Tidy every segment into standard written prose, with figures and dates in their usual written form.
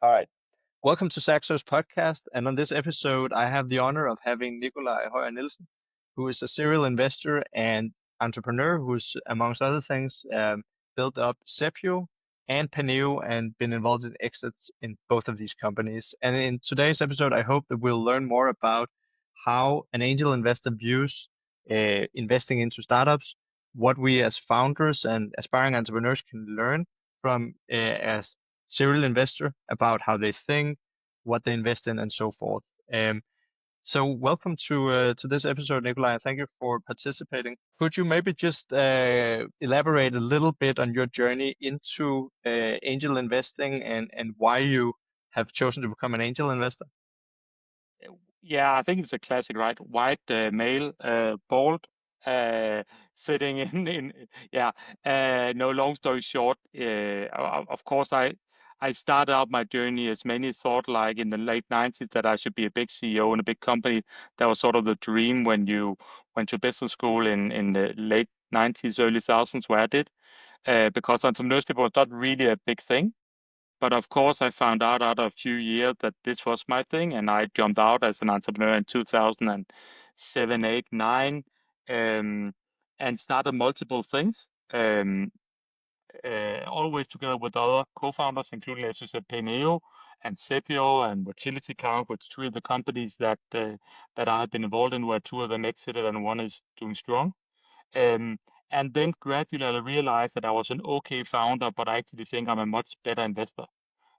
All right. Welcome to Saxo's podcast. And on this episode, I have the honor of having Nicolaj Nielsen, who is a serial investor and entrepreneur who's, amongst other things, built up Sepio and Peneo and been involved in exits in both of these companies. And in today's episode, I hope that we'll learn more about how an angel investor views investing into startups, what we as founders and aspiring entrepreneurs can learn from as serial investor about how they think, what they invest in, and so forth. So welcome to this episode, Nicolaj. Thank you for participating. Could you maybe just elaborate a little bit on your journey into angel investing and why you have chosen to become an angel investor? Yeah, I think it's a classic, right? White male, bald, uh, sitting yeah. No, long story short, of course, I started out my journey as many thought like in the late 90s that I should be a big CEO in a big company. That was sort of the dream when you went to business school in the late 90s, early thousands, where I did, because entrepreneurship was not really a big thing. But of course, I found out after a few years that this was my thing, and I jumped out as an entrepreneur in 2007, 8, 9, um, and started multiple things, always together with other co-founders, including, as you said, Peneo and Sepio and Motility Count, which three of the companies that I have been involved in, where two of them exited and one is doing strong. Um, and then gradually I realized that I was an okay founder, but I actually think I'm a much better investor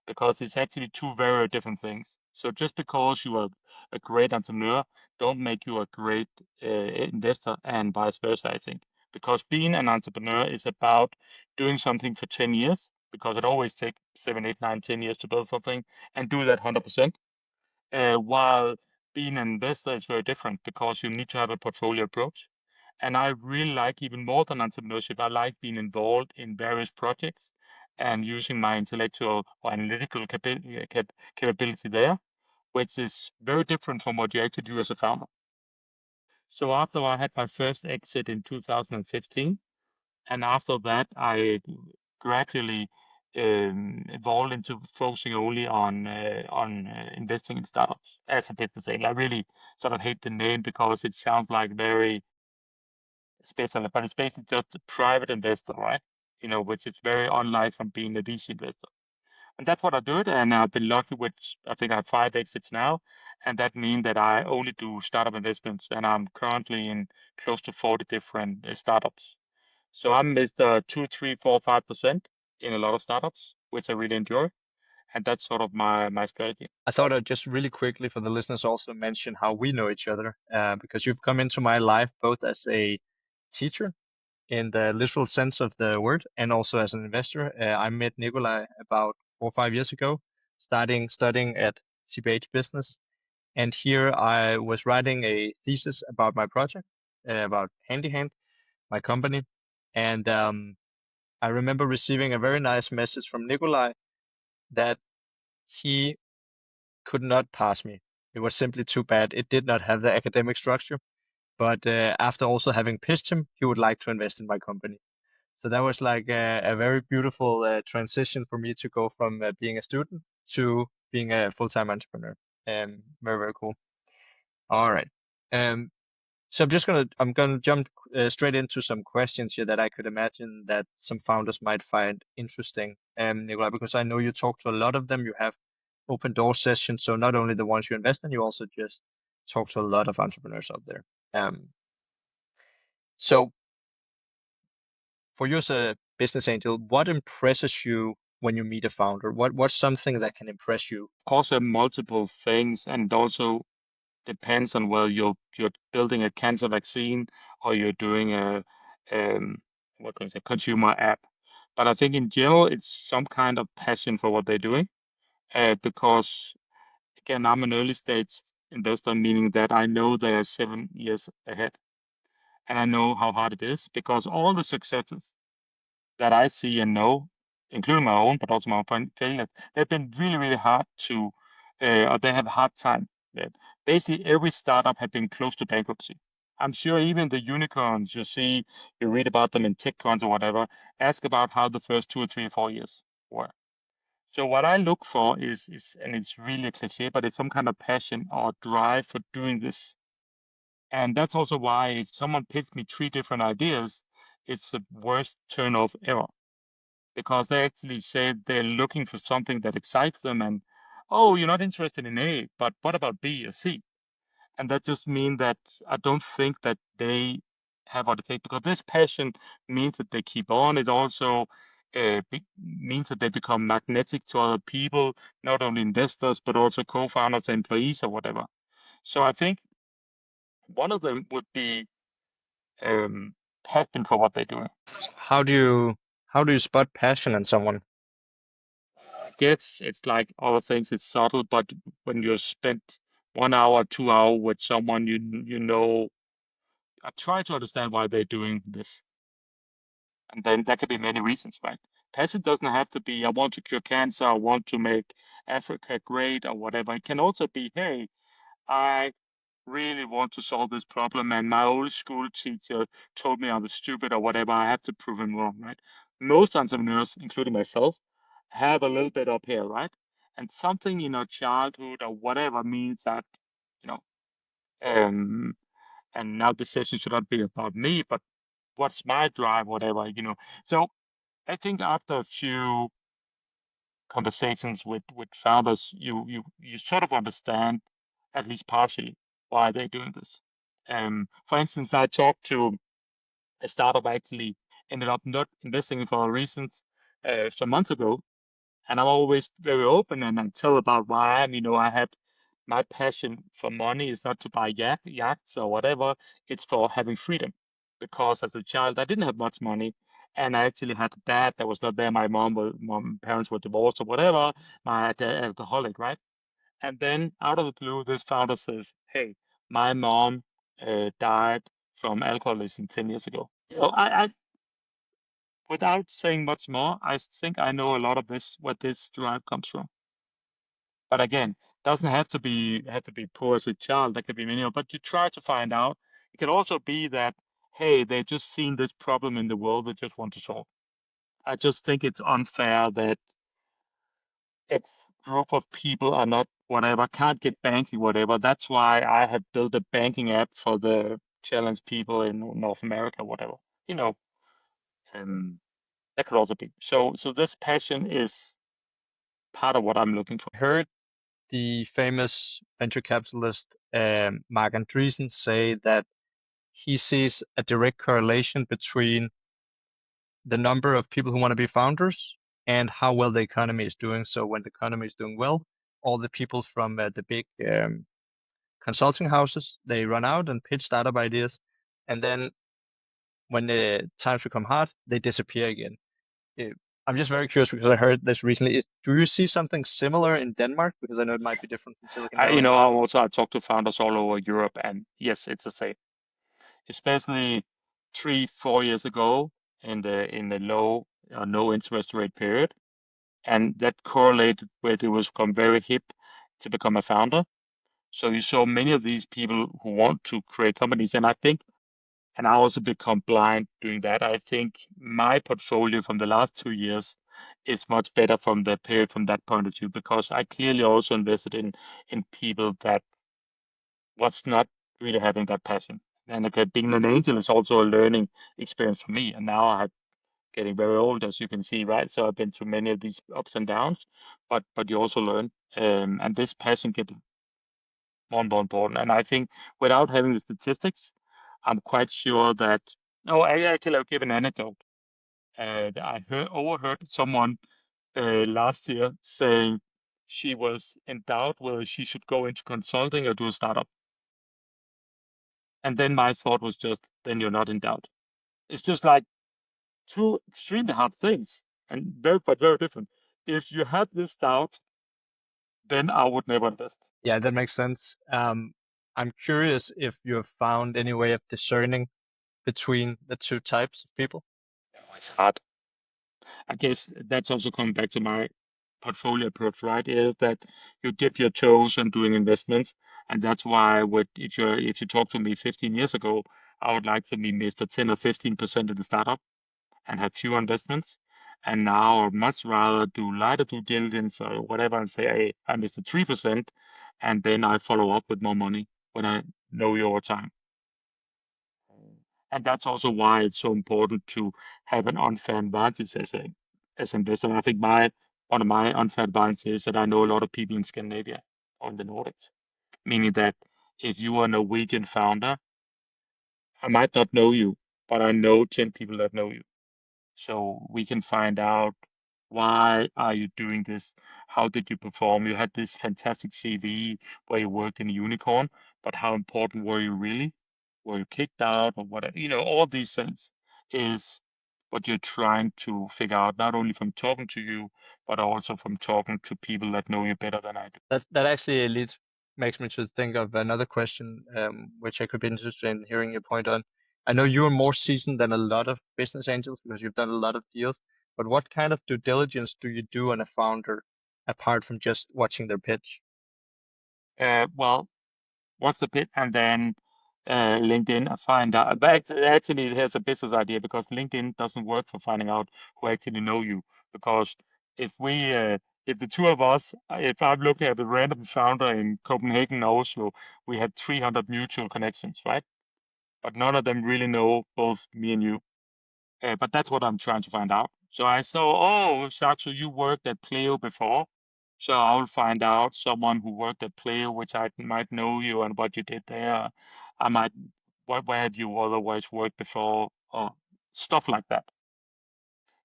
because it's actually two very different things. So just because you are a great entrepreneur, don't make you a great investor, and vice versa, I think. Because being an entrepreneur is about doing something for 10 years, because it always takes 7, 8, 9, 10 years to build something and do that 100%. While being an investor is very different because you need to have a portfolio approach. And I really like, even more than entrepreneurship, I like being involved in various projects and using my intellectual or analytical capability there, which is very different from what you actually do as a founder. So after I had my first exit in 2015, and after that, I gradually evolved into focusing only on investing in startups as a business angel. I really sort of hate the name because it sounds like very special, but it's basically just a private investor, right? Which is very unlike from being a VC investor. And that's what I do it. And I've been lucky with, I think I have 5 exits now. And that means that I only do startup investments. And I'm currently in close to 40 different startups. So I'm Mr. 2, 3, 4, 5% in a lot of startups, which I really enjoy. And that's sort of my strategy. I thought I'd just really quickly for the listeners also mention how we know each other, because you've come into my life both as a teacher in the literal sense of the word, and also as an investor. I met Nicolaj about 4 or 5 years ago, starting studying at CBH Business. And here I was writing a thesis about my project, about Handy Hand, my company. And I remember receiving a very nice message from Nicolaj that he could not pass me. It was simply too bad. It did not have the academic structure. But after also having pitched him, he would like to invest in my company. So that was like a very beautiful transition for me to go from being a student to being a full-time entrepreneur. Very, very cool. All right. Um, so I'm gonna jump straight into some questions here that I could imagine that some founders might find interesting, Nicolai, because I know you talk to a lot of them. You have open door sessions, so not only the ones you invest in, you also just talk to a lot of entrepreneurs out there. So for you as a business angel, what impresses you when you meet a founder? What's something that can impress you? Of course, there are multiple things, and also depends on whether you're building a cancer vaccine or you're doing a what can I say, consumer app. But I think in general, it's some kind of passion for what they're doing. Because again, I'm an early stage investor, meaning that I know they are 7 years ahead, and I know how hard it is because all the successes that I see and know, including my own, but also my own failures, they've been really, really hard to, or they have a hard time. That basically every startup had been close to bankruptcy. I'm sure even the unicorns you see, you read about them in TechCrunch or whatever, ask about how the first 2 or 3 or 4 years were. So what I look for is, and it's really a cliche, but it's some kind of passion or drive for doing this. And that's also why if someone pitched me three different ideas, it's the worst turn-off ever because they actually say they're looking for something that excites them and, oh, you're not interested in A, but what about B or C? And that just means that I don't think that they have what it takes because this passion means that they keep on. It also means that they become magnetic to other people, not only investors, but also co-founders, employees, or whatever. So I think one of them would be passion for what they're doing. How do you spot passion in someone? I guess it's like other things, it's subtle, but when you spent 1 hour, 2 hours with someone, you know, I try to understand why they're doing this. And then there could be many reasons, right? Passion doesn't have to be, I want to cure cancer, I want to make Africa great, or whatever. It can also be, hey, I really want to solve this problem, and my old school teacher told me I was stupid or whatever. I have to prove him wrong, right? Most entrepreneurs, including myself, have a little bit up here, right? And something in our childhood or whatever means that, you know, um, and now the session should not be about me, but what's my drive, whatever. So I think after a few conversations with founders, you sort of understand, at least partially, why they're doing this. For instance, I talked to a startup I actually ended up not investing in for reasons some months ago, and I'm always very open and I tell about why I am. I have my passion for money is not to buy yachts or whatever. It's for having freedom. Because as a child, I didn't have much money, and I actually had a dad that was not there. My parents were divorced or whatever. My dad alcoholic, right? And then out of the blue, this founder says, "Hey, my mom died from alcoholism 10 years ago." So without saying much more, I think I know a lot of this, where this drive comes from. But again, doesn't have to be poor as a child. That could be many, but you try to find out. It could also be that, hey, they've just seen this problem in the world they just want to solve. I just think it's unfair that a group of people are not whatever, can't get banking, whatever. That's why I have built a banking app for the challenged people in North America, whatever. You know, um, that could also be. So this passion is part of what I'm looking for. I heard the famous venture capitalist Mark Andreessen say that he sees a direct correlation between the number of people who want to be founders and how well the economy is doing. So when the economy is doing well, all the people from the big consulting houses, they run out and pitch startup ideas, and then when the times become hard, they disappear again. Eh, I'm just very curious because I heard this recently. Do you see something similar in Denmark? Because I know it might be different from Silicon I, you Valley. know, I talk to founders all over Europe, and yes, it's the same. Especially 3, 4 years ago in the low no interest rate period, and that correlated with it was become very hip to become a founder. So you saw many of these people who want to create companies, and I think, and I also become blind doing that. I think my portfolio from the last 2 years is much better from the period from that point of view because I clearly also invested in people that was not really having that passion. And okay, being an angel is also a learning experience for me. And now I'm getting very old, as you can see, right? So I've been through many of these ups and downs, but you also learn. And this passion gets more and more important. And I think without having the statistics, I'm quite sure that. Oh, I'll give an anecdote. Overheard someone last year saying she was in doubt whether she should go into consulting or do a startup. And then my thought was just, then you're not in doubt. It's just like two extremely hard things and very different. If you had this doubt, then I would never invest. Yeah, that makes sense. I'm curious if you have found any way of discerning between the two types of people. It's hard. I guess that's also coming back to my portfolio approach, right? Is that you dip your toes in doing investments, and that's why if you talk to me 15 years ago, I would like to be Mr. 10 or 15% in the startup and have few investments. And now I'd much rather do lighter due diligence or whatever and say, hey, I missed the 3%, and then I follow up with more money when I know your time. And that's also why it's so important to have an unfair advantage as an investor. And I think one of my unfair advantages is that I know a lot of people in Scandinavia or in the Nordics, meaning that if you are a Norwegian founder, I might not know you, but I know 10 people that know you. So we can find out, why are you doing this? How did you perform? You had this fantastic CV where you worked in a unicorn, but how important were you really? Were you kicked out or whatever? All these things is what you're trying to figure out, not only from talking to you, but also from talking to people that know you better than I do. That actually makes me to think of another question, which I could be interested in hearing your point on. I know you're more seasoned than a lot of business angels because you've done a lot of deals, but what kind of due diligence do you do on a founder apart from just watching their pitch? Well, what's the bit? And then LinkedIn, I find out. But actually, here's a business idea, because LinkedIn doesn't work for finding out who actually know you. Because if we, if the two of us, if I'm looking at a random founder in Copenhagen or Oslo, we had 300 mutual connections, right? But none of them really know both me and you. But that's what I'm trying to find out. So I saw, oh, Saxo, you worked at Pleo before. So I'll find out someone who worked at Pleo, which I might know you and what you did there. I might, where had you otherwise worked before, or stuff like that.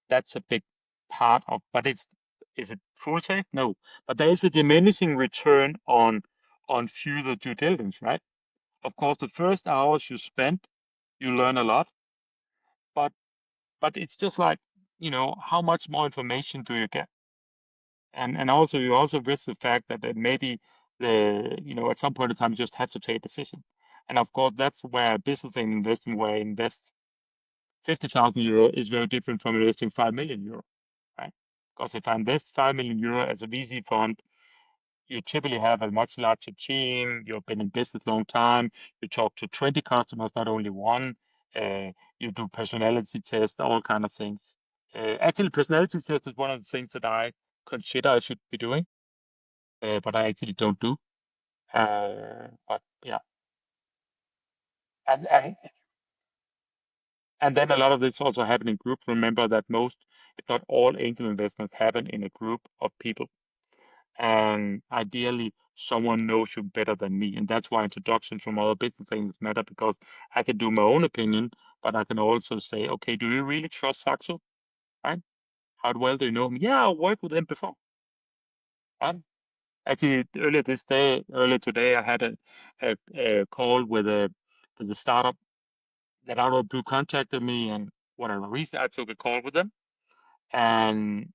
That's a big part of, but is it full safe? No, but there is a diminishing return on further due diligence, right? Of course, the first hours you spend, you learn a lot, but it's just like, how much more information do you get? And also you also risk the fact that maybe at some point in time you just have to take a decision. And of course that's where business and investing, where I invest 50,000 euro is very different from investing 5 million euro, right? Because if I invest 5 million euro as a VC fund, you typically have a much larger team. You've been in business a long time. You talk to 20 customers, not only one. You do personality tests, all kind of things. Actually, personality tests is one of the things that I consider I should be doing, but I actually don't do. But yeah, and, and and then a lot of this also happen in groups. Remember that most, if not all, angel investments happen in a group of people. And ideally someone knows you better than me, and that's why introductions from other business things matter, because I can do my own opinion, but I can also say, okay, do you really trust Saxo? Right? How well do you know him? Yeah, I worked with him before. Right? Actually, earlier today, I had a call with a startup that out of the blue contacted me, and whatever reason I took a call with them, and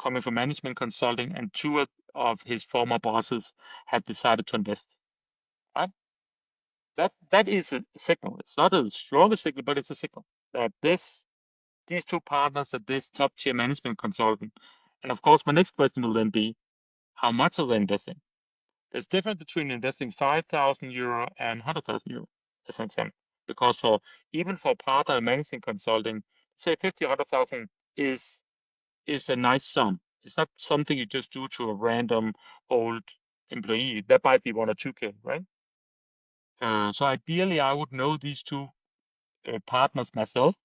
coming from management consulting, and two of his former bosses had decided to invest. Right? That is a signal. It's not a stronger signal, but it's a signal that these two partners at this top tier management consultant. And of course, my next question will then be, how much are they investing? There's difference between investing 5,000 euro and 100,000 euro, as an example. Because even for partner management consulting, say 50, 100,000 is a nice sum. It's not something you just do to a random old employee. That might be 1 or 2K, right? So ideally, I would know these two partners myself.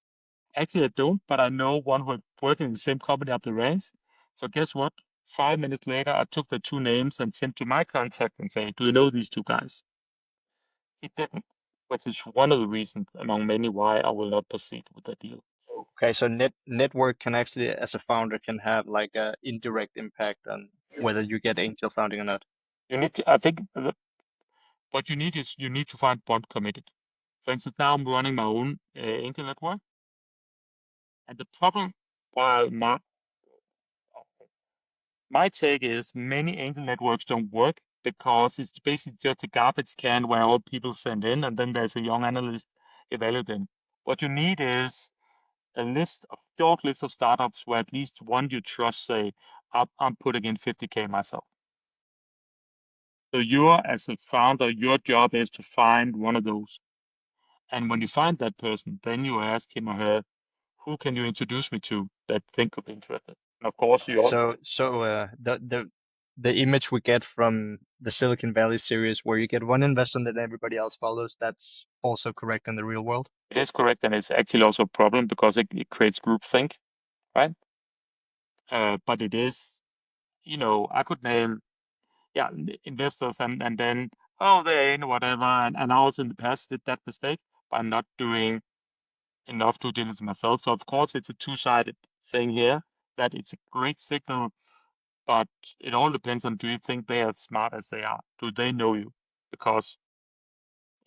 Actually, I don't, but I know one who worked in the same company up the ranks. So guess what? 5 minutes later, I took the two names and sent to my contact and say, "Do you know these two guys?" He didn't, which is one of the reasons among many why I will not proceed with the deal. Okay, so network can actually, as a founder, can have like a indirect impact on whether you get angel funding or not. I think what you need is you need to find one committed. For instance, now I'm running my own angel network, and the problem, while my take is many angel networks don't work because it's basically just a garbage can where all people send in, and then there's a young analyst evaluating. What you need is a short list of startups where at least one you trust say, I'm putting in 50K myself. So as a founder, your job is to find one of those. And when you find that person, then you ask him or her, who can you introduce me to that think could be interested? And of course, you also So the image we get from the Silicon Valley series, where you get one investor and then everybody else follows, that's also correct in the real world. it is correct, and it's actually also a problem because it creates groupthink, right? But it is, I could name, yeah, investors and then, oh, they ain't whatever. And I also in the past did that mistake by not doing enough due diligence myself. So of course it's a two-sided thing here, that it's a great signal, but it all depends on, do you think they are as smart as they are? Do they know you? Because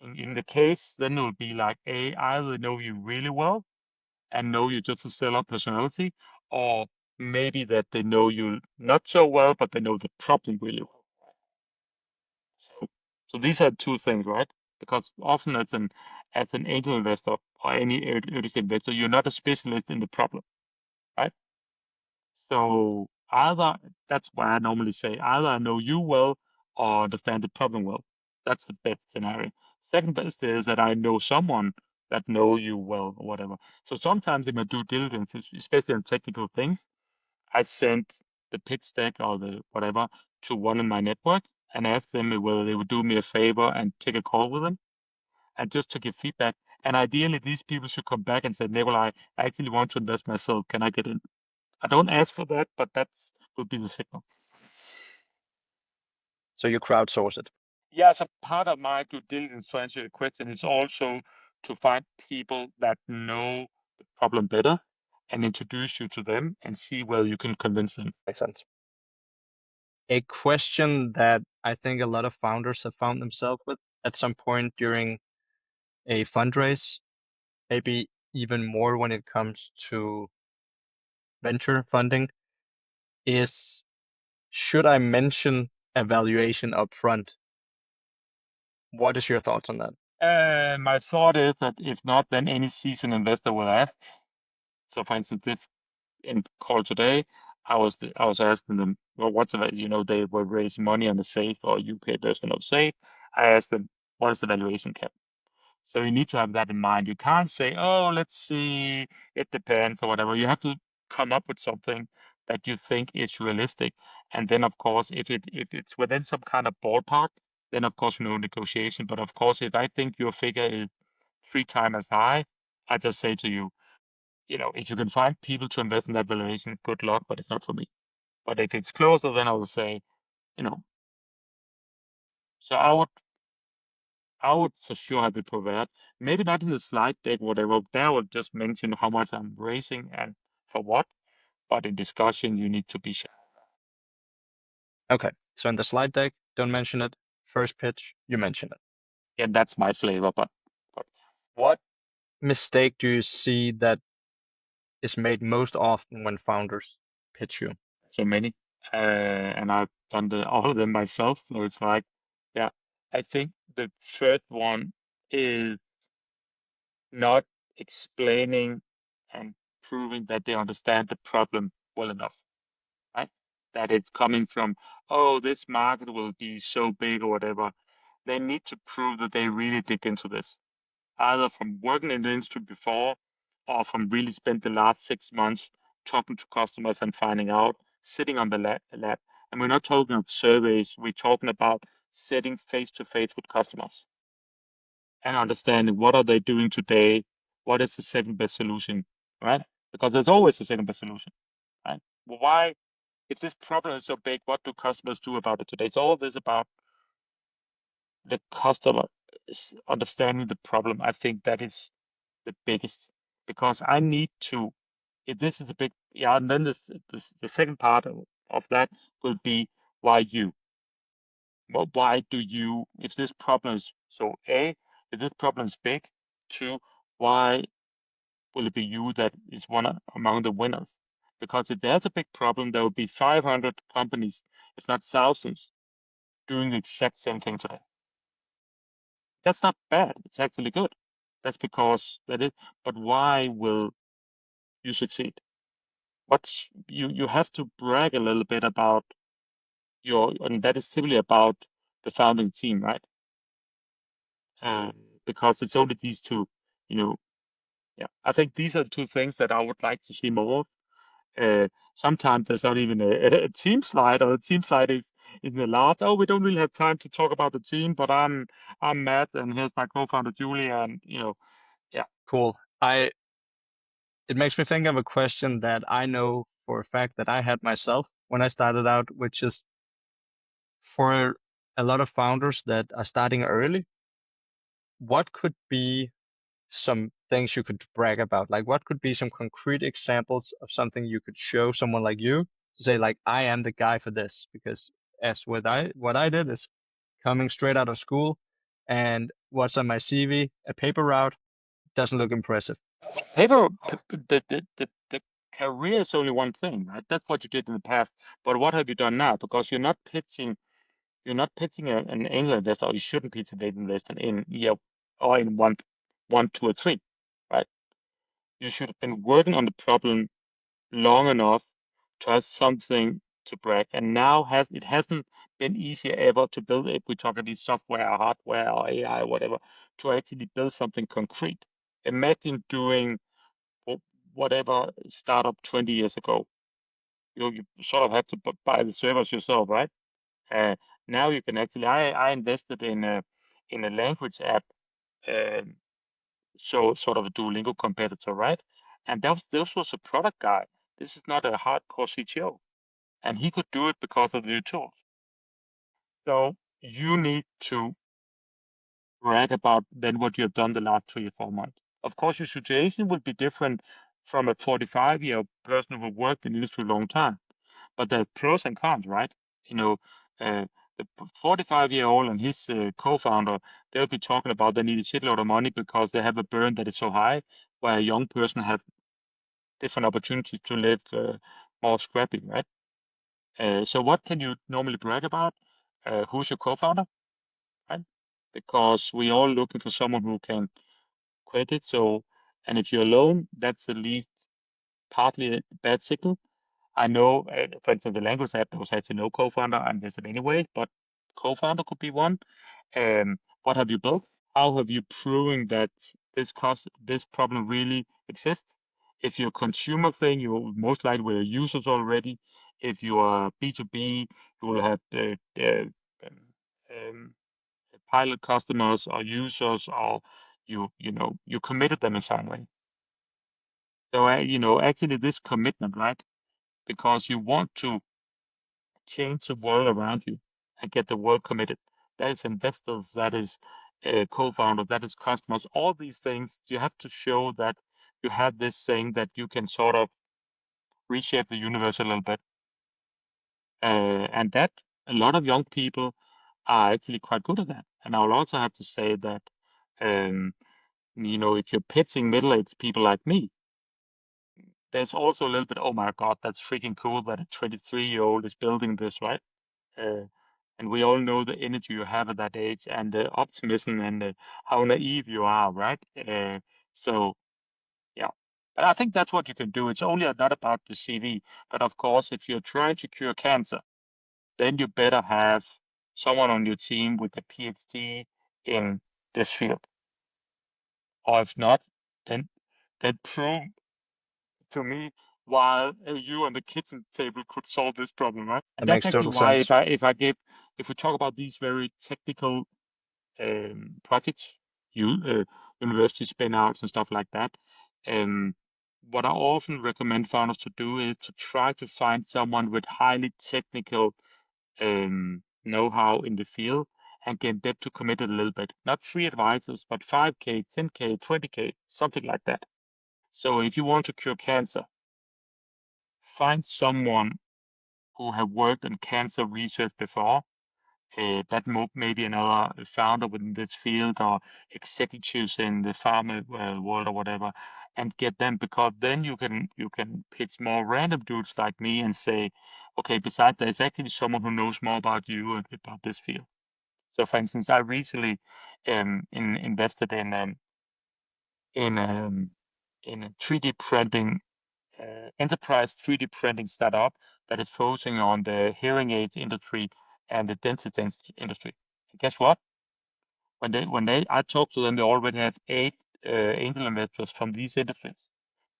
in the case, then it will be like, either they know you really well and know you just a stellar personality, or maybe that they know you not so well, but they know the problem really well. So, so these are two things, right? Because often as an angel investor or any early stage investor, you're not a specialist in the problem, right? So either, that's why I normally say, either I know you well or understand the problem well. That's the best scenario. Second best is that I know someone that know you well or whatever. So sometimes in my due diligence, especially on technical things, I send the pitch deck or the whatever to one in my network and ask them whether they would do me a favor and take a call with them and just to give feedback. And ideally, these people should come back and say, Nicolaj, I actually want to invest myself. Can I get in? I don't ask for that, but that's would be the signal. So you crowdsource it. Yeah, so part of my due diligence to answer your question is also to find people that know the problem better and introduce you to them and see whether you can convince them. Makes sense. A question that I think a lot of founders have found themselves with at some point during a fundraise, maybe even more when it comes to venture funding, is should I mention a valuation up front? What is your thoughts on that? My thought is that if not, then any seasoned investor will ask. So, for instance, if in call today, I was asking them, well, what's the they were raising money on the safe or UK version of safe. I asked them, what is the valuation cap? So you need to have that in mind. You can't say, oh, let's see, it depends or whatever. You have to come up with something that you think is realistic. And then, of course, if it's within some kind of ballpark, then of course no negotiation. But of course, if I think your figure is 3 times as high, I just say to you, if you can find people to invest in that valuation, good luck, but it's not for me. But if it's closer, then I will say, you know, so I would for sure have it prepared. Maybe not in the slide deck, whatever. There I would just mention how much I'm raising and for what. But in discussion, you need to be sure. Okay, so in the slide deck, don't mention it. First pitch, you mention it. Yeah, that's my flavor. But what? Mistake do you see that is made most often when founders pitch you? So many. And I've done all of them myself. So it's like, yeah, I think the first one is not explaining and proving that they understand the problem well enough, right? That it's coming from, oh, this market will be so big or whatever. They need to prove that they really dig into this, either from working in the industry before or from really spend the last 6 months talking to customers and finding out, sitting on the lab. And we're not talking of surveys, we're talking about sitting face to face with customers and understanding what are they doing today, what is the second best solution, right? Because there's always a second best solution, right? Well, why, if this problem is so big, what do customers do about it today? It's all this about the customer understanding the problem. I think that is the biggest, because I need to, if this is a big, yeah, and then the second part of that will be why you. Well, why do you, if this problem is, so A, if this problem is big, two, why will it be you that is one among the winners? Because if there's a big problem, there will be 500 companies, if not thousands, doing the exact same thing today. That's not bad. It's actually good. That's because that is, but why will you succeed? What's you have to brag a little bit about and that is simply about the founding team, right? Because it's only these two, you know, Yeah, I think these are two things that I would like to see more of. Sometimes there's not even a team slide, or a team slide is in the last. Oh, we don't really have time to talk about the team, but I'm Matt, and here's my co-founder Julia, and yeah. Cool. It makes me think of a question that I know for a fact that I had myself when I started out, which is for a lot of founders that are starting early, what could be some things you could brag about? Like, what could be some concrete examples of something you could show someone like you to say, like, I am the guy for this? Because as what I did is coming straight out of school, and what's on my CV, a paper route, doesn't look impressive. Paper, the career is only one thing, right? That's what you did in the past. But what have you done now? Because you're not pitching an angel investor, or you shouldn't pitch an angel investor in year or in one, 2, or 3, right? You should have been working on the problem long enough to have something to brag. And now it hasn't been easier ever to build, if we talk about software or hardware or AI or whatever, to actually build something concrete. Imagine doing whatever startup 20 years ago. You sort of had to buy the servers yourself, right? Uh, Now you can actually. I invested in a language app, um, so sort of a Duolingo competitor, right? And this was a product guy. This is not a hardcore CTO, and he could do it because of the new tools. So you need to brag about then what you have done the last 3 or 4 months. Of course, your situation would be different from a 45-year person who worked in the industry a long time. But there's pros and cons, right? You know, uh, the 45-year-old and his co-founder, they'll be talking about they need a shitload of money because they have a burn that is so high, where a young person have different opportunities to live more scrappy, right? So what can you normally brag about? Who's your co-founder, right? Because we all looking for someone who can quit it. So, and if you're alone, that's at least partly a bad signal. I know, for instance, the language app, there was actually no co-founder. I invested anyway, but co-founder could be one. What have you built? How have you proven that this problem really exists? If you're a consumer thing, you most likely will have users already. If you are B2B, you will have the um, um, pilot customers or users, or you committed them in some way. So actually this commitment, right? Because you want to change the world around you and get the world committed. That is investors, that is co-founder, that is customers. All these things, you have to show that you have this thing that you can sort of reshape the universe a little bit. And that a lot of young people are actually quite good at that. And I'll also have to say that, um, if you're pitching middle-aged people like me, there's also a little bit, oh my God, that's freaking cool that a 23-year-old is building this, right? Uh, and we all know the energy you have at that age, and the optimism, and how naive you are, right? So yeah, but I think that's what you can do. It's only not about the CV, but of course, if you're trying to cure cancer, then you better have someone on your team with a PhD in this field. Or if not, then prove to me why you and the kitchen table could solve this problem, right? That And that's makes actually total why sense. if we talk about these very technical projects, university spin outs and stuff like that, um, what I often recommend founders to do is to try to find someone with highly technical know-how in the field and get them to commit a little bit. Not free advisors, but 5K, 10K, 20K, something like that. So if you want to cure cancer, find someone who have worked in cancer research before. That maybe another founder within this field, or executives in the pharma world or whatever, and get them, because then you can pitch more random dudes like me and say, okay, besides there's actually someone who knows more about you and about this field. So, for instance, I recently invested in um, in a 3D printing enterprise 3D printing startup that is focusing on the hearing aids industry and the dentist industry. And guess what? When I talked to them, they already have 8 angel investors from these industries.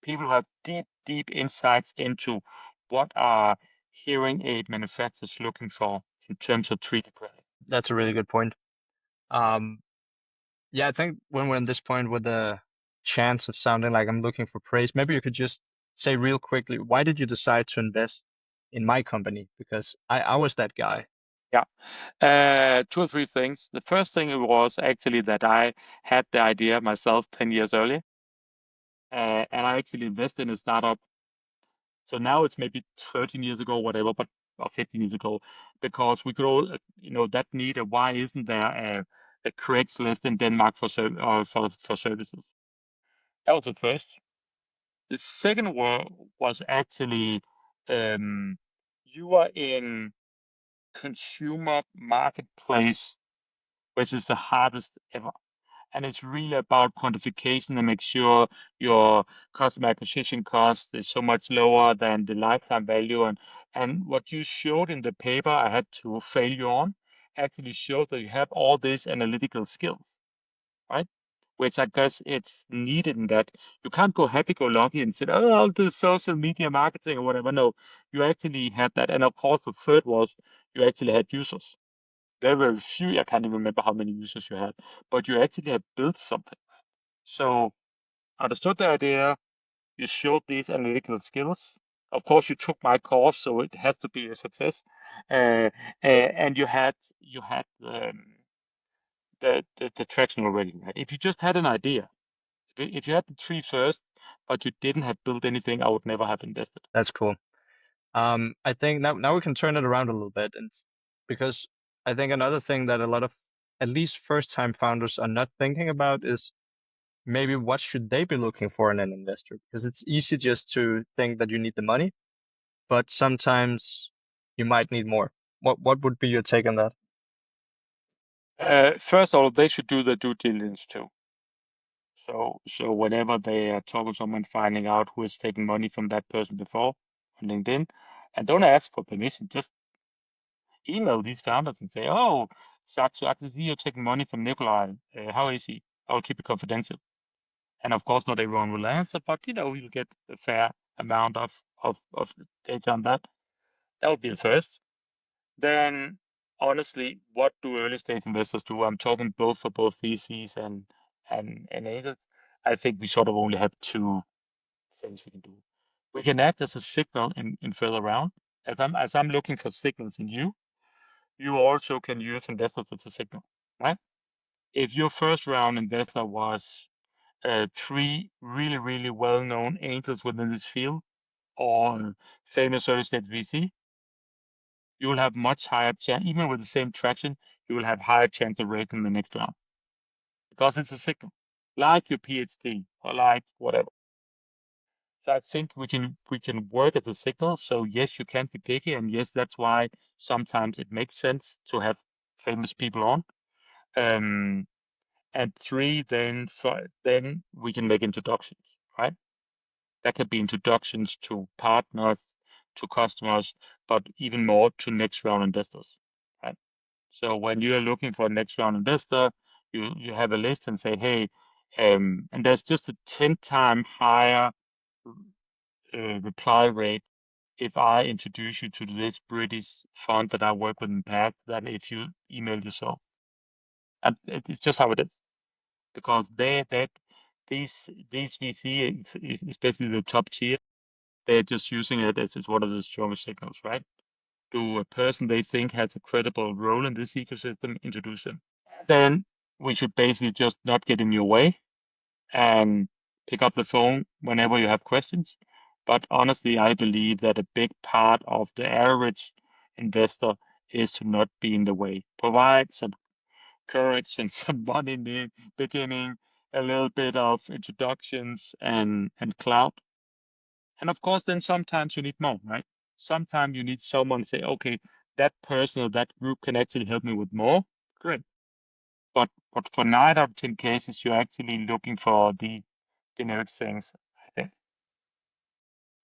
People who have deep insights into what are hearing aid manufacturers looking for in terms of 3D printing. That's a really good point. Um, yeah, I think when we're in this point with the chance of sounding like I'm looking for praise, maybe you could just say real quickly, why did you decide to invest in my company? Because I was that guy. Yeah, two or three things. The first thing was actually that I had the idea myself 10 years earlier, and I actually invested in a startup. So now it's maybe 13 years ago, whatever, but or 15 years ago, because we could all, that need. Why isn't there a Craigslist in Denmark for services? That was the first. The second one was actually you are in consumer marketplace, which is the hardest ever. And it's really about quantification and make sure your customer acquisition cost is so much lower than the lifetime value. And what you showed in the paper I had to fail you on actually showed that you have all these analytical skills, right? Which I guess it's needed in that. You can't go happy-go-lucky and say, oh, I'll do social media marketing or whatever. No, you actually had that. And of course, the third was you actually had users. There were few, I can't even remember how many users you had, but you actually had built something. So understood the idea, you showed these analytical skills. Of course, you took my course, so it has to be a success. And you had the traction already, right? If you just had an idea, if you had the three first, but you didn't have built anything, I would never have invested. That's cool. I think now we can turn it around a little bit, and because I think another thing that a lot of at least first-time founders are not thinking about is maybe what should they be looking for in an investor? Because it's easy just to think that you need the money, but sometimes you might need more. What would be your take on that? First of all, they should do the due diligence too. So whenever they are talking to someone, finding out who has taken money from that person before on LinkedIn, and don't ask for permission, just email these founders and say, "Oh, so I can see you're taking money from Nicolaj. How is he? I'll keep it confidential." And of course, not everyone will answer, but you'll get a fair amount of data on that. That would be the first. Then, honestly, what do early stage investors do? I'm talking both for both VCs and angels. I think we sort of only have two things we can do. We can act as a signal in further round. As I'm looking for signals in you, you also can use investors as a signal, right? If your first round investor was three really well-known angels within this field or famous early stage VC, you will have much higher chance, even with the same traction, you will have higher chance of rating the next round because it's a signal, like your PhD or like whatever. So I think we can work as a signal. So yes, you can be picky, and yes, that's why sometimes it makes sense to have famous people on. Um, and three, then we can make introductions, right? That could be introductions to partners, to customers, but even more to next round investors, right? So when you're looking for a next round investor, you have a list and say, hey, and there's just a 10-time higher reply rate if I introduce you to this British fund that I work with in the past than if you email yourself. And it's just how it is. Because these VC, especially the top tier, they're just using it as one of the strongest signals, right? To a person they think has a credible role in this ecosystem, introduce them. Then we should basically just not get in your way and pick up the phone whenever you have questions. But honestly, I believe that a big part of the average investor is to not be in the way. Provide some courage and some money in the beginning, a little bit of introductions and clout. And of course, then sometimes you need more, right? Sometimes you need someone to say, okay, that person or that group can actually help me with more. Great. But for 9 out of 10 cases, you're actually looking for the generic things, I think.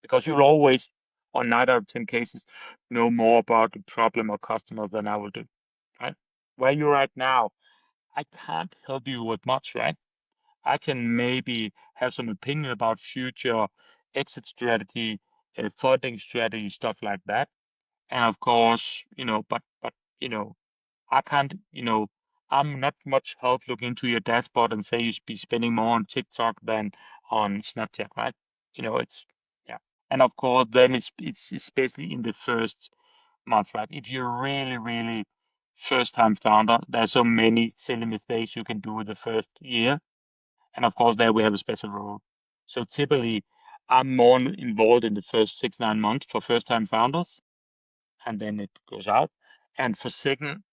Because you'll always, on 9 out of 10 cases, know more about the problem or customer than I will do, right? Where you're at now, I can't help you with much, right? I can maybe have some opinion about future exit strategy, funding strategy, stuff like that. And of course, but I can't, I'm not much help looking into your dashboard and say you should be spending more on TikTok than on Snapchat, right? It's yeah. And of course, then it's especially in the first month, right? If you're really, really first time founder, there's so many silly mistakes you can do in the first year. And of course, there we have a special rule. So typically, I'm more involved in the first 6, 9 months for first time founders, and then it goes out. And for second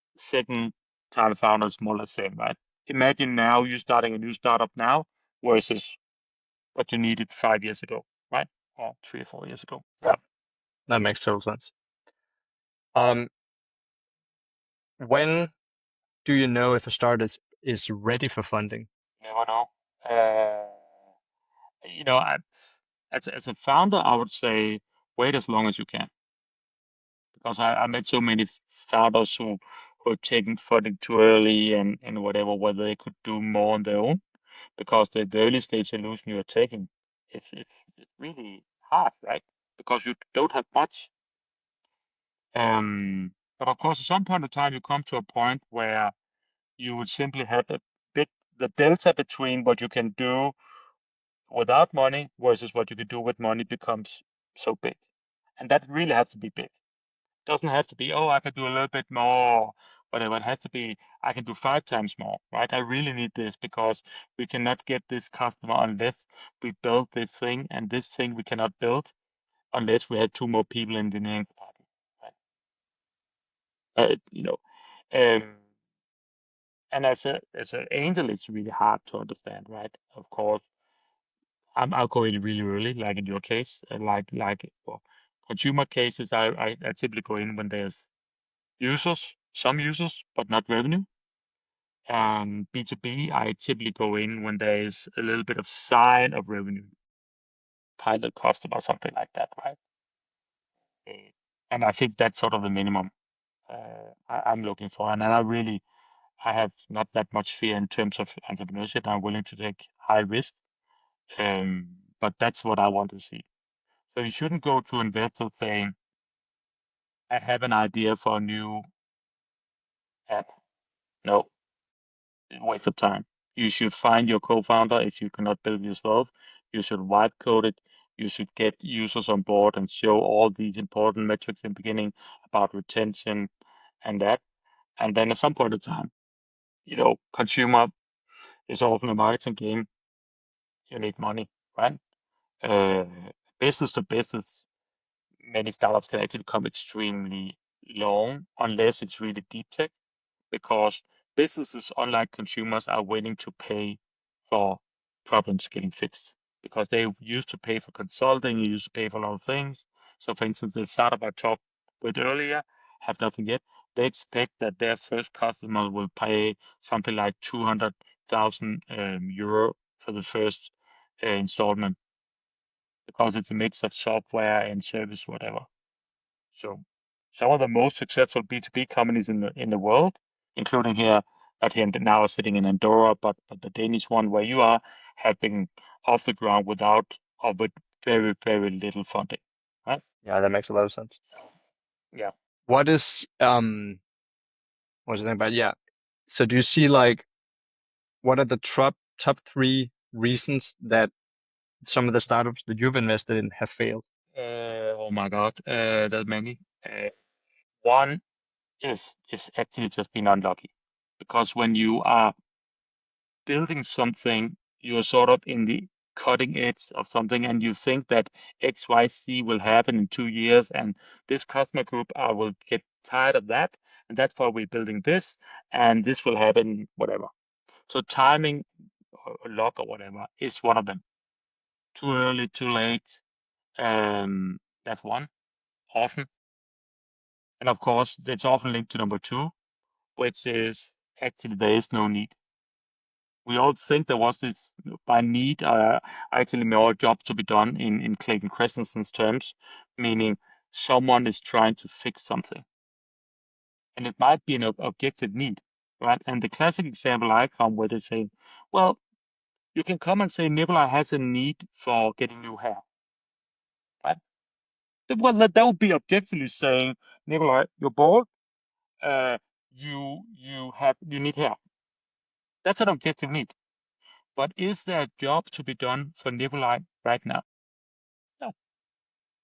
time founders, more or less same, right? Imagine now you starting a new startup now versus what you needed 5 years ago, right? Or 3 or 4 years ago. Yeah, that makes total sense. Um, when do you know if a startup is ready for funding? Never know. I, as a founder, I would say wait as long as you can, because I met so many founders who are taking funding too early and whatever, whether they could do more on their own, because the early stage solution you're taking it's really hard, right? Because you don't have much. But of course, at some point in time, you come to a point where you would simply have big, the delta between what you can do without money versus what you can do with money becomes so big. And that really has to be big. It doesn't have to be, oh, I can do a little bit more, whatever. It has to be, I can do 5 times more, right? I really need this because we cannot get this customer unless we build this thing, and this thing we cannot build unless we have 2 more people in the engineering department, right? Um, and as an angel, it's really hard to understand, right? Of course, I'll go in really early, like in your case, like for consumer cases, I typically go in when there's some users, but not revenue. And B2B, I typically go in when there is a little bit of sign of revenue, pilot customer, something like that, right? Uh, And I think that's sort of the minimum I'm looking for. And I have not that much fear in terms of entrepreneurship. I'm willing to take high risk, but that's what I want to see. So you shouldn't go to investors saying, I have an idea for a new app. No, waste of time. You should find your co-founder if you cannot build yourself. You should white code it. You should get users on board and show all these important metrics in the beginning about retention and that. And then at some point in time, consumer is often a marketing game. You need money, right? Uh, Business to business, many startups can actually come extremely long unless it's really deep tech, because businesses, unlike consumers, are willing to pay for problems getting fixed, because they used to pay for consulting, you used to pay for a lot of things. So, for instance, the startup I talked with earlier have nothing yet. They expect that their first customer will pay something like 200,000 euro for the first installment, because it's a mix of software and service, whatever. So some of the most successful B2B companies in the world, including here, not here now sitting in Andorra, but the Danish one where you are, have been off the ground without or with very, very little funding. Right? Yeah, that makes a lot of sense. Yeah. What is what was I thinking about? Yeah. So do you see like what are the top three reasons that some of the startups that you've invested in have failed? Oh my God. There's many. One is actually just being unlucky, because when you are building something, you're sort of in the cutting edge of something, and you think that XYZ will happen in 2 years, and this customer group I will get tired of that, and that's why we're building this, and this will happen, whatever. So timing or luck or whatever is one of them. Too early, too late. That's one, often. And of course, it's often linked to number two, which is actually there is no need. We all think there was this by need, actually more jobs to be done in Clayton Christensen's terms, meaning someone is trying to fix something. And it might be an objective need, right? And the classic example I come with is saying, well, You can come and say Nicolaj has a need for getting new hair, right? Well, that would be objectively saying, Nicolaj, you're bald. You need hair. That's an objective need. But is there a job to be done for Nicolaj right now? No.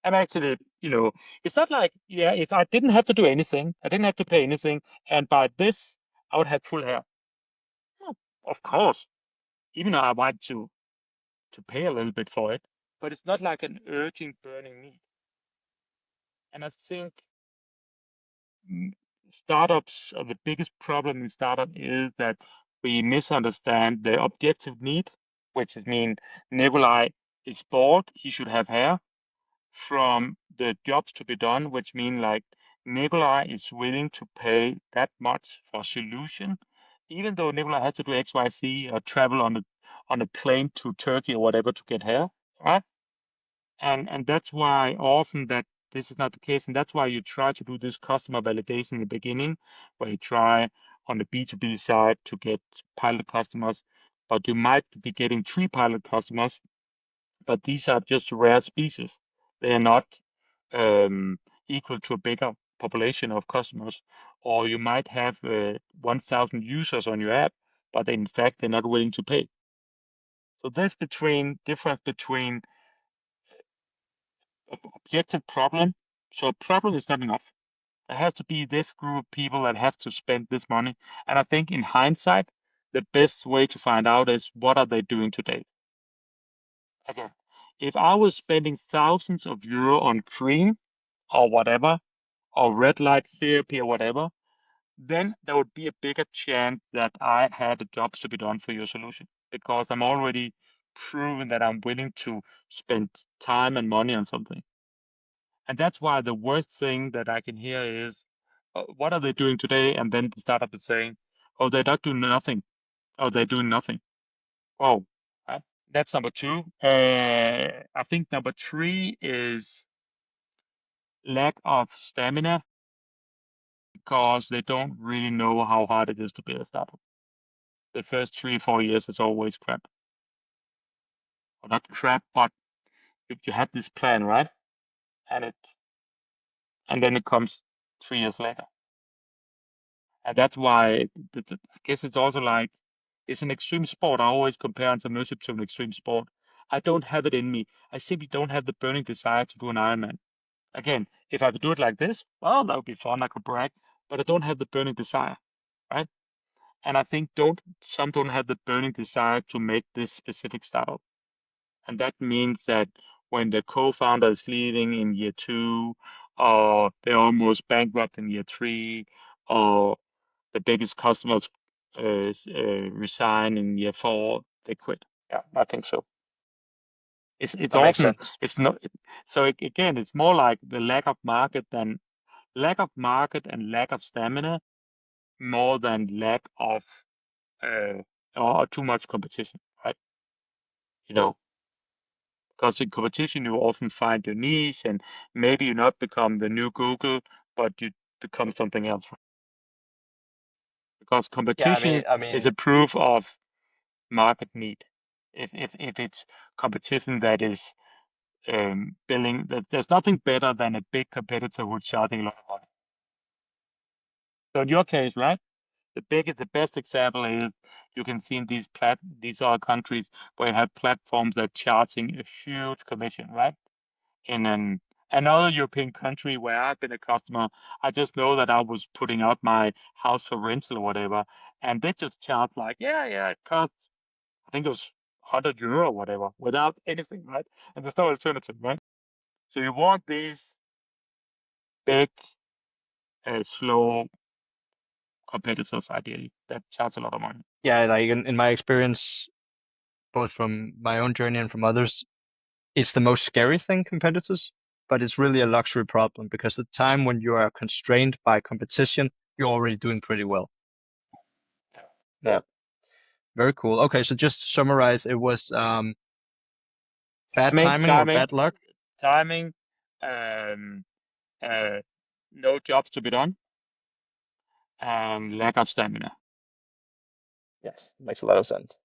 I'm actually, it's not like, if I didn't have to do anything, I didn't have to pay anything, and by this, I would have full hair. No, of course, even though I want to pay a little bit for it, but it's not like an urgent, burning need. And I think startups, the biggest problem in startup is that we misunderstand the objective need, which means Nicolaj is bald, he should have hair, from the jobs to be done, which mean like Nicolaj is willing to pay that much for a solution, even though Nicolaj has to do X, Y, Z or travel on a plane to Turkey or whatever to get hair, right? And that's why often that this is not the case, and that's why you try to do this customer validation in the beginning, where you try on the B2B side to get pilot customers, but you might be getting 3 pilot customers, but these are just rare species. They are not equal to a bigger population of customers, or you might have 1,000 users on your app, but in fact they're not willing to pay. So this difference between objective problem. So a problem is not enough. There has to be this group of people that have to spend this money. And I think in hindsight, the best way to find out is what are they doing today? Again, if I was spending thousands of euro on cream or whatever, or red light therapy or whatever, then there would be a bigger chance that I had a job to be done for your solution because I'm already proven that I'm willing to spend time and money on something. And that's why the worst thing that I can hear is, what are they doing today? And then the startup is saying, oh, they're not doing nothing. Oh, they're doing nothing. Oh, that's number 2. I think number 3 is lack of stamina because they don't really know how hard it is to be a startup. The first 3-4 years is always crap. Or not crap, but you had this plan, right? And then it comes 3 years later. And that's why I guess it's also like it's an extreme sport. I always compare entrepreneurship to an extreme sport. I don't have it in me. I simply don't have the burning desire to do an Ironman. Again, if I could do it like this, well, that would be fun. I could brag, but I don't have the burning desire, right? And I think some don't have the burning desire to make this specific startup. And that means that when the co-founder is leaving in year 2, or they're almost bankrupt in year 3, or the biggest customers resign in year 4, they quit. Yeah, I think so. It's That makes often sense. it's not so again it's more like the lack of market and lack of stamina more than lack of uh, or too much competition, right? You know, because in competition you often find your niche and maybe you not become the new Google, but you become something else. Because Yeah, competition I is a mean, proof of market need. If it's competition that is billing, that there's nothing better than a big competitor who's charging a lot of money. So in your case, right, the best example is you can see in these other countries where you have platforms that are charging a huge commission, right? In another European country where I've been a customer, I just know that I was putting out my house for rental or whatever, and they just charge like, yeah, it costs, I think it was 100 euro or whatever, without anything, right? And there's no alternative, right? So you want these big, slow competitors, ideally, that charge a lot of money. yeah, like in my experience, both from my own journey and from others, it's the most scary thing, competitors, but it's really a luxury problem because the time when you are constrained by competition, you're already doing pretty well. Yeah, very cool. Okay, so just to summarize, it was bad Timing, timing or timing, bad luck. timing, um, uh, no jobs to be done, and lack of stamina. Yes, makes a lot of sense.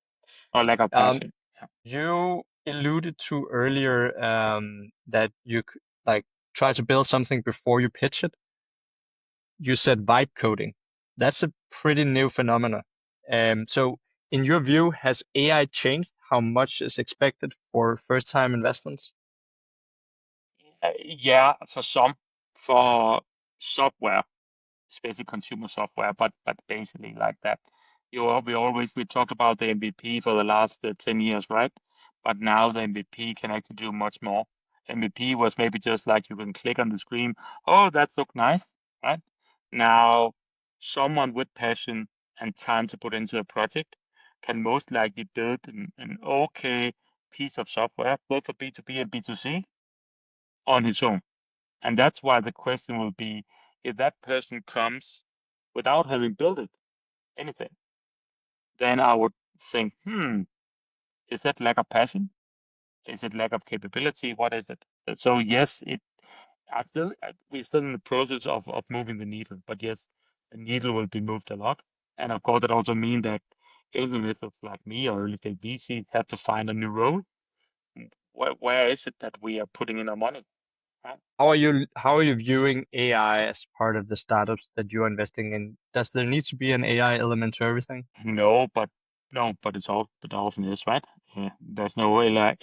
or lack of Um, passion. Yeah. you alluded to earlier that you like try to build something before you pitch it. You said vibe coding. That's a pretty new phenomenon. So in your view, has AI changed how much is expected for first-time investments? Yeah, for software, especially consumer software, but basically like that. We talked about the MVP for the last 10 years, right? But now the MVP can actually do much more. MVP was maybe just like you can click on the screen, oh, that looked nice, right? Now, someone with passion and time to put into a project can most likely build an okay piece of software, both for B2B and B2C, on his own. And that's why the question will be, if that person comes without having built it, anything, then I would think, is that lack of passion? Is it lack of capability? What is it? So yes, we're still in the process of moving the needle, but yes, the needle will be moved a lot. And of course, that also means that individuals like me or early stage VC have to find a new role. Where is it that we are putting in our money? Right? How are you viewing AI as part of the startups that you're investing in? Does there need to be an AI element to everything? No, but no, but but often is, right? Yeah, there's no AI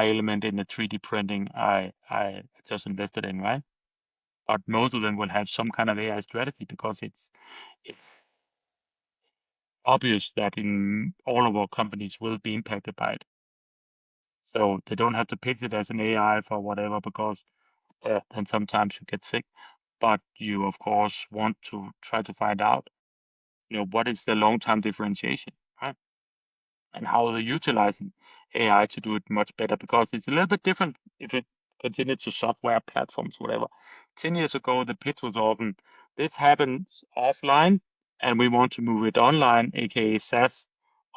element in the 3D printing I just invested in, right? But most of them will have some kind of AI strategy because it's obvious that in all of our companies will be impacted by it. So they don't have to pitch it as an AI for whatever because then sometimes you get sick. But you of course want to try to find out, what is the long-term differentiation, right? And how they're utilizing AI to do it much better because it's a little bit different if it continues to software platforms, whatever. 10 years ago, the pitch was often this happens offline and we want to move it online, aka SaaS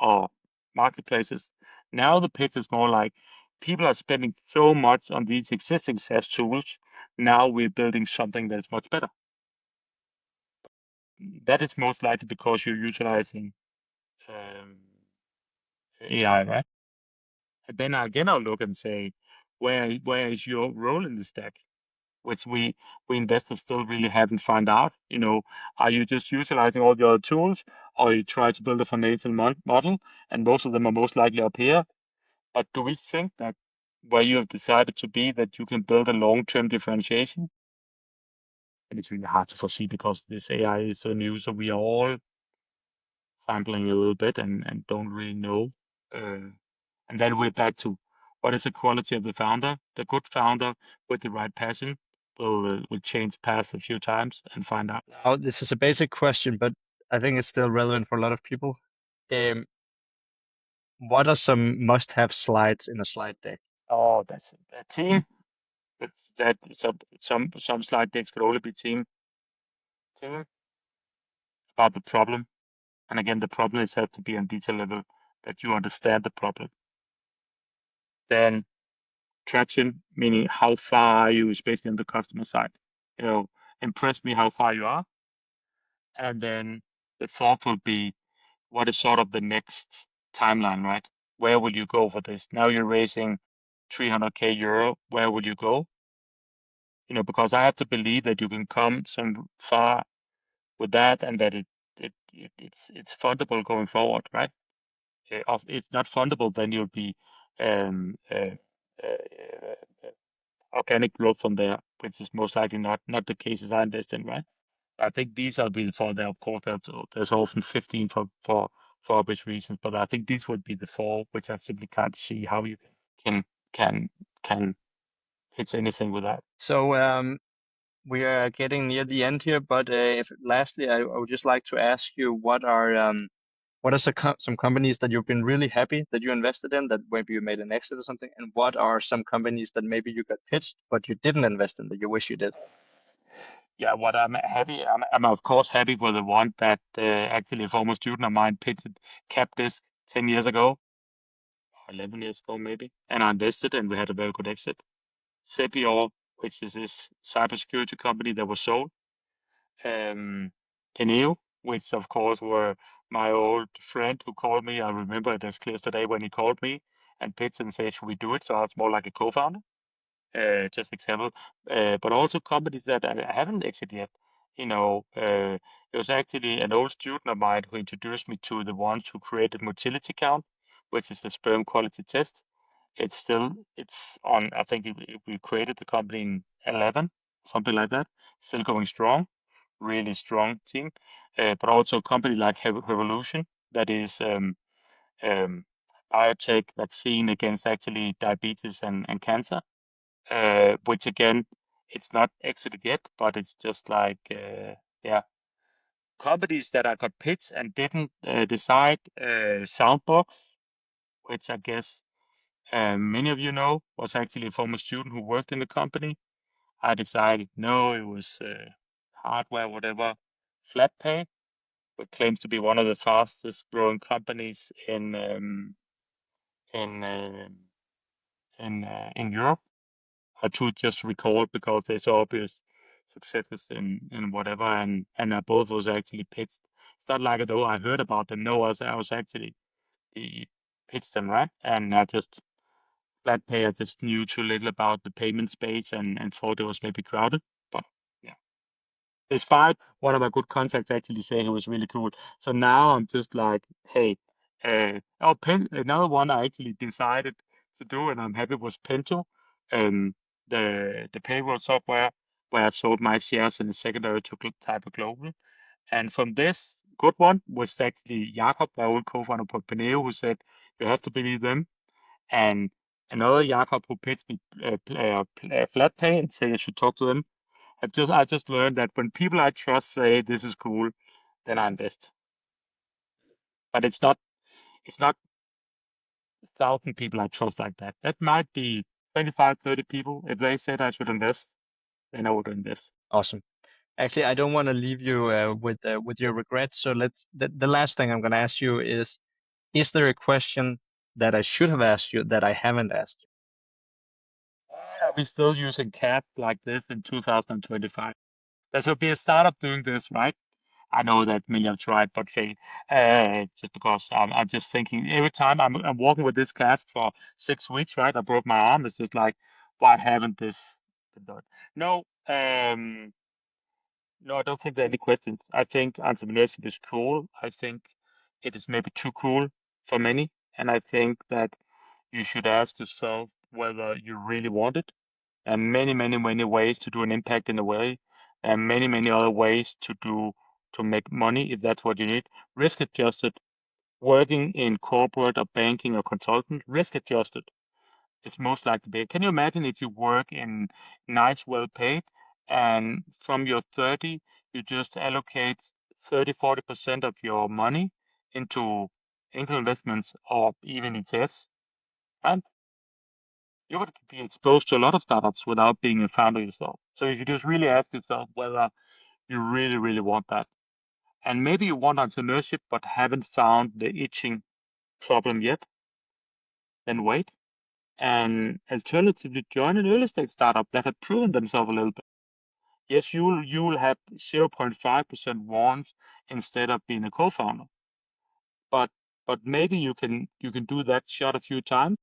or marketplaces. Now the pitch is more like people are spending so much on these existing SaaS tools. Now we're building something that's much better. That is most likely because you're utilizing um, AI, right? And then again, I'll look and say, where is your role in the stack? Which we investors still really haven't found out. Are you just utilizing all the other tools, or you try to build a financial model, and most of them are most likely up here. But do we think that where you have decided to be, that you can build a long-term differentiation? And it's really hard to foresee because this AI is so new, so we are all sampling a little bit and don't really know. Uh, And then we're back to what is the quality of the founder? The good founder with the right passion will change paths a few times and find out. Now, this is a basic question, but I think it's still relevant for a lot of people. Um, what are some must-have slides in a slide deck? Oh, that's a team. That some slide decks could only be team about the problem. And again, the problem is have to be on detail level that you understand the problem. Then traction, meaning how far are you, especially on the customer side. Impress me how far you are. And then the thought will be, what is sort of the next timeline, right? Where will you go for this? Now you're raising 300K euro. Where will you go? Because I have to believe that you can come some far with that, and that it's fundable going forward, right? If it's not fundable, then you'll be um, uh, uh, organic growth from there, which is most likely not the cases I invest in, right? I think these are the four. There, of course, there's often 15 for obvious reasons, but I think these would be the four, which I simply can't see how you can can can hit anything with that. So we are getting near the end here, but if lastly, I would just like to ask you what are some companies that you've been really happy that you invested in, that maybe you made an exit or something, and what are some companies that maybe you got pitched but you didn't invest in that you wish you did? Yeah, what I'm of course happy with the one that actually a former student of mine pitched kept this 10 years ago, or 11 years ago maybe, and I invested and we had a very good exit. Sepio, which is this cybersecurity company that was sold. Um, Teneo, which of course were my old friend who called me. I remember it as clear as today when he called me and pitched and said, should we do it? So I was more like a co-founder, just example. But also companies that I haven't exited yet. It was actually an old student of mine who introduced me to the ones who created motility count, which is a sperm quality test. It's on, I think we created the company in 11, something like that. Still going strong, really strong team. But also a company like Revolution that is um, biotech vaccine against actually diabetes and cancer, which again, it's not exited yet, but it's just like, yeah, companies that I got pitched and didn't decide. Soundbox, which I guess many of you know, was actually a former student who worked in the company. I decided no, it was hardware, whatever. FlatPay, which claims to be one of the fastest growing companies in um in Europe. I to just recall because there's so obvious successes in whatever, and both was actually pitched. It's not like though I heard about them. No, I was actually the pitched them, right, and I just FlatPay. I just knew too little about the payment space and thought it was maybe crowded, but yeah. Despite one of my good contacts actually saying it was really cool. So now I'm just like, hey, another one I actually decided to do, and I'm happy was Pento, um, the payroll software where I sold my shares in the secondary to Type of Global. And from this good one was actually Jakob, my old co-founder for Peneo, who said, you have to believe them. And another Jakob who pitched me FlatPay and said I should talk to them. I just learned that when people I trust say this is cool, then I invest. But it's not 1,000 people I trust like that. That might be 25, 30 people. If they said I should invest, then I would invest. Awesome. Actually, I don't want to leave you with your regrets. So the last thing I'm going to ask you is there a question that I should have asked you that I haven't asked you? Are we still using CAP like this in 2025? There should be a startup doing this, right? I know that many have tried but failed. Just because I'm just thinking every time I'm walking with this cast for 6 weeks, right? I broke my arm. It's just like, why haven't this been done? No, no, I don't think there are any questions. I think entrepreneurship is cool. I think it is maybe too cool for many, and I think that you should ask yourself whether you really want it. There are many, many, many ways to do an impact in a way. There are many, many other ways to make money if that's what you need. Risk adjusted, working in corporate or banking or consultant, risk adjusted. It's most likely be. Can you imagine if you work in nice, well paid, and from your 30, you just allocate 30, 40% of your money into angel investments or even ETFs, and you would be exposed to a lot of startups without being a founder yourself. So you just really ask yourself whether you really, really want that. And maybe you want entrepreneurship but haven't found the itching problem yet, then wait. And alternatively, join an early stage startup that have proven themselves a little bit. Yes, you will have 0.5% warrants instead of being a co-founder. But maybe you can do that shot a few times.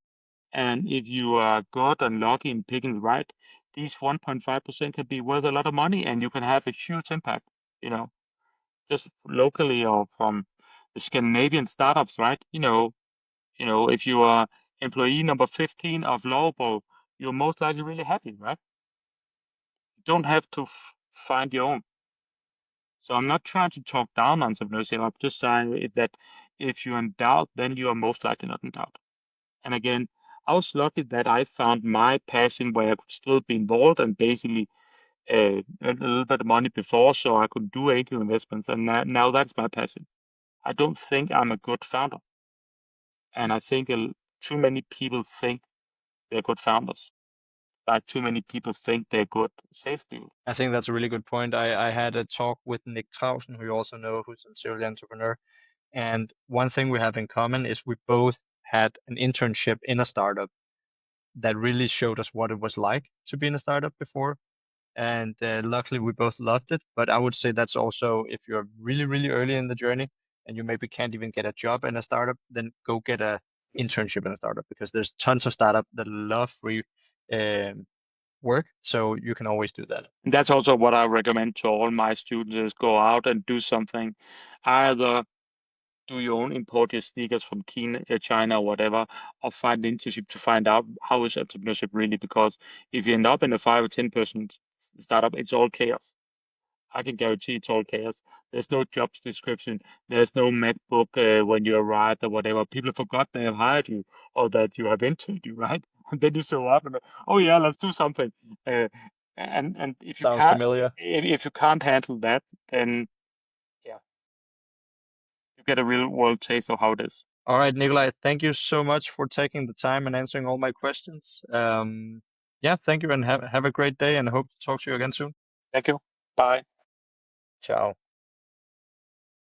And if you are good and lucky in picking right, these 1.5% can be worth a lot of money and you can have a huge impact, you know, just locally or from the Scandinavian startups, right? If you are employee number 15 of Lowball, you're most likely really happy, right? You don't have to find your own. So I'm not trying to talk down on entrepreneurship. I'm just saying that if you're in doubt, then you are most likely not in doubt. And again, I was lucky that I found my passion where I could still be involved and basically earn a little bit of money before, so I could do angel investments. And now that's my passion. I don't think I'm a good founder, and I think too many people think they're good founders. Like too many people think they're good salespeople. I think that's a really good point. I had a talk with Nick Tausen, who you also know, who's a serial entrepreneur. And one thing we have in common is we both had an internship in a startup that really showed us what it was like to be in a startup before. and luckily we both loved it. But I would say that's also if you're really, really early in the journey and you maybe can't even get a job in a startup, then go get a internship in a startup because there's tons of startup that love free um, work, so you can always do that. And that's also what I recommend to all my students is go out and do something. Either do your own import your sneakers from China or whatever, or find an internship to find out how is entrepreneurship really. Because if you end up in a 5 or 10 person startup, it's all chaos. I can guarantee it's all chaos. There's no job description. There's no MacBook when you arrived or whatever. People forgot they have hired you or that you have entered you, right? And then you show up and oh yeah, let's do something. Uh, and if you Sounds can't familiar. if you can't handle that, then yeah, you get a real world taste of how it is. All right, Nicolaj, thank you so much for taking the time and answering all my questions. Yeah, thank you and have a great day and I hope to talk to you again soon. Thank you. Bye. Ciao.